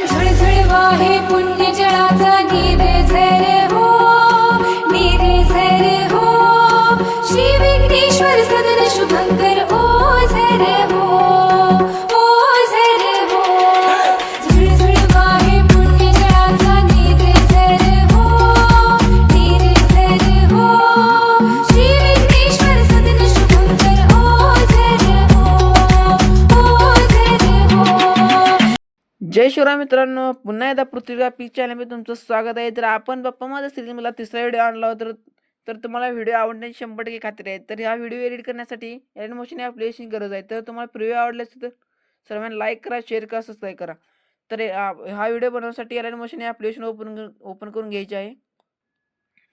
झुळझुळ वाहे पुण्य जळाचा निर्झर हो, निर्झर हो. श्री विघ्नेश्वर सदन शुभंकर ओझर हो, ओझर हो. झुळझुळ वाहे पुण्य जळाचा निर्झर हो, निर्झर हो. श्री विघ्नेश्वर सदन शुभंकर ओझर हो, ओझर हो. जय शिवराय मित्रांनो, पुन्हा एकदा पृथ्वी चॅनलमध्ये तुमचं स्वागत आहे. तर आपण बाप्पा माझा सिरीज मला तिसरा व्हिडिओ आणला होता, तर तुम्हाला व्हिडिओ आवडण्याची 100% खात्री आहे. तर हा व्हिडिओ एडिट करण्यासाठी एडिट मोशन ॲप्लिकेशनची गरज आहे. तर तुम्हाला प्रिव्ह्यू आवडले असेल तर सर्वांनी लाईक करा, शेअर करा, सबस्क्राईब करा. तर हा व्हिडिओ बनवण्यासाठी एडिट मोशन ॲप्लिकेशन ओपन करून घ्यायचे आहे.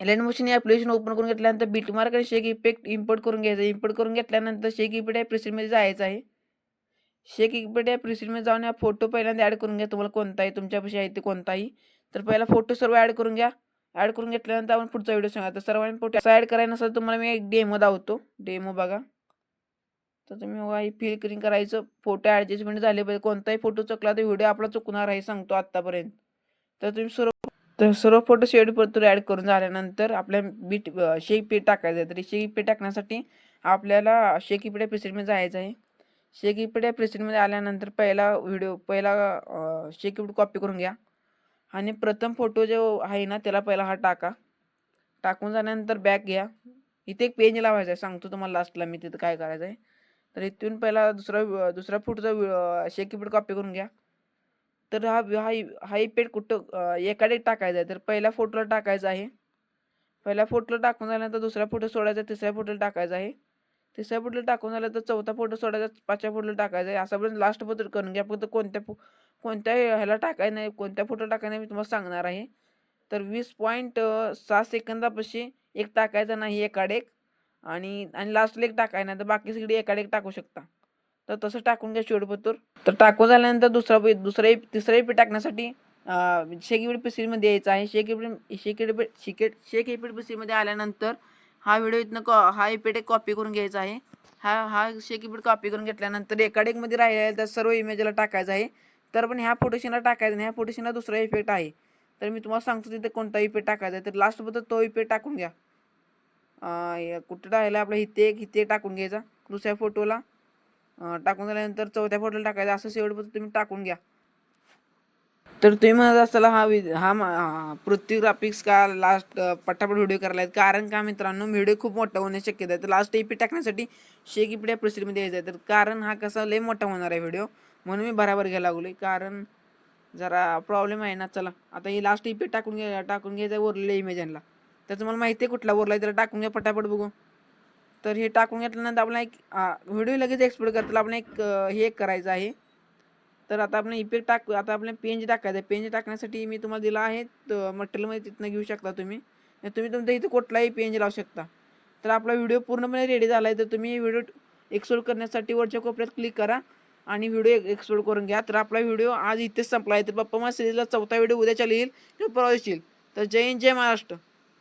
एलियन मोशन ॲप्लिकेशन ओपन करून घेतल्यानंतर बीटमार्क आणि शेक इफेक्ट इम्पोर्ट करून घ्यायचा. इम्पोर्ट करून घेतल्यानंतर शेक इफेक्ट या प्रिसेटमध्ये जायचं आहे. शेक इफेक्ट या प्रिसेटमध्ये जाऊन या फोटो पहिल्यांदा ॲड करून घ्या. तुम्हाला कोणताही तुमच्यापाशी आहे ते कोणताही. तर पहिला फोटो सर्व ॲड करून घ्या. ॲड करून घेतल्यानंतर आपण पुढचा व्हिडिओ सांगा. तर सर्वांनी फोटो ॲड करायला नसेल तुम्हाला मी एक डेमो दाखवतो. डेमो बघा. तर तुम्ही बघा ही फिल क्लीन करायचं. फोटो ॲडजस्टमेंट झाले पाहिजे. कोणताही फोटो चुकला तर व्हिडिओ आपला चुकणार आहे सांगतो आत्तापर्यंत. तर तुम्ही सर्व फोटो शेड परतून ॲड करून झाल्यानंतर आपल्या शेक पीठ टाकायचं आहे. तर शेक पीठ टाकण्यासाठी आपल्याला शेक इफेक्ट प्रिसेटमध्ये जायचं आहे. शेक इफेक्ट या प्रिसेटमध्ये आल्यानंतर पहिला शेक इफेक्ट कॉपी करून घ्या आणि प्रथम फोटो जो आहे ना त्याला पहिला हा टाका. टाकून झाल्यानंतर बॅक घ्या. इथे एक पेज लावायचा आहे, सांगतो तुम्हाला लास्टला मी तिथं काय करायचं आहे. तर इथून पहिला दुसरा फोटोचा शेक इफेक्ट कॉपी करून घ्या. तर हा इफेक्ट कुठं एकाडे टाकायचा आहे. तर पहिल्या फोटोला टाकायचा आहे. पहिल्या फोटोला टाकून झाल्यानंतर दुसरा फोटो सोडायचा, तिसऱ्या फोटोला टाकायचा आहे. तिसऱ्या फोटोला टाकून झालं तर चौथा फोटो सोडायचा, पाचव्या फोटोला टाकायचा आहे. असापर्यंत लास्ट फोटो करून घ्या. फक्त कोणत्या ह्याला टाकायचं नाही, कोणत्या फोटो टाकायचं नाही मी तुम्हाला सांगणार आहे. तर 20.6 सेकंदापाशी एक टाकायचा नाही एकाड एक, आणि लास्टला एक टाकायचं नाही. तर बाकी सगळी एकाड एक टाकू शकता. तर तसं टाकून घ्या शेवटपतूर. तर टाकून झाल्यानंतर तिसरा इफेक्ट टाकण्यासाठी शेक इफेक्ट प्रिसेटमध्ये यायचं आहे. शेक इफेक्ट प्रिसेटमध्ये आल्यानंतर हा व्हिडिओ हा इफेक्ट कॉपी करून घ्यायचा आहे. हा शेक इफेक्ट कॉपी करून घेतल्यानंतर एकाड एकमध्ये राहिलेला त्या सर्व इमेजला टाकायचं आहे. तर पण ह्या फोटोशीला टाकायचं नाही. ह्या फोटोशीला दुसरा इफेक्ट आहे. तर मी तुम्हाला सांगतो तिथे कोणता इफेक्ट टाकायचा आहे. तर लास्टपर्यंत तो इफेक्ट टाकून घ्या. कुठं राहिला आपला इथे टाकून घ्यायचा. दुसऱ्या फोटोला टाकून झाल्यानंतर चौथ्या फोटोला टाकायचा. असं शेवटपर्यंत तुम्ही टाकून घ्या. तर तुम्ही म्हणत असताना पृथ्वी ग्राफिक्स का लास्ट पटापट व्हिडिओ करायला आहेत. कारण का मित्रांनो, व्हिडिओ खूप मोठा होण्याची शक्यता आहे. तर लास्ट इफेक्ट टाकण्यासाठी शेक इफेक्ट या प्रोसेसमध्ये यायचं आहे. तर कारण हा कसा लय मोठा होणार आहे व्हिडिओ, म्हणून मी बराबर घ्यायला लागलो. कारण जरा प्रॉब्लेम आहे ना. चला आता ही लास्ट इफेक्ट टाकून घ्यायचं आहे उरलेल्या इमेजनला. तर तुम्हाला माहिती आहे कुठला उरला आहे, त्याला टाकून घ्या पटापट बघू. तर हे टाकून घेतल्यानंतर आपला एक व्हिडिओ लगेच एक्सपोर्ट करताना आपण हे करायचं आहे. तर आता आपण इफेक्ट आता आपल्याला पेंज टाकायचं आहे. पेंज टाकण्यासाठी मी तुम्हाला दिला आहे मटेरियलमध्ये, तिथनं घेऊ शकता तुम्ही. तुमच्या इथे कुठलाही पेंज लावू शकता. तर आपला व्हिडिओ पूर्णपणे रेडी झाला आहे. तर तुम्ही व्हिडिओ एक्सपोर्ट करण्यासाठी वरच्या कोपऱ्यात क्लिक करा आणि व्हिडिओ एक्सपोर्ट करून घ्या. तर आपला व्हिडिओ आज इथेच संपला आहे. तर बाप्पा माझ्या सिरीजला चौथा व्हिडिओ उद्याच्या येईल किंवा परवा येईल. तर जय हिंद, जय महाराष्ट्र.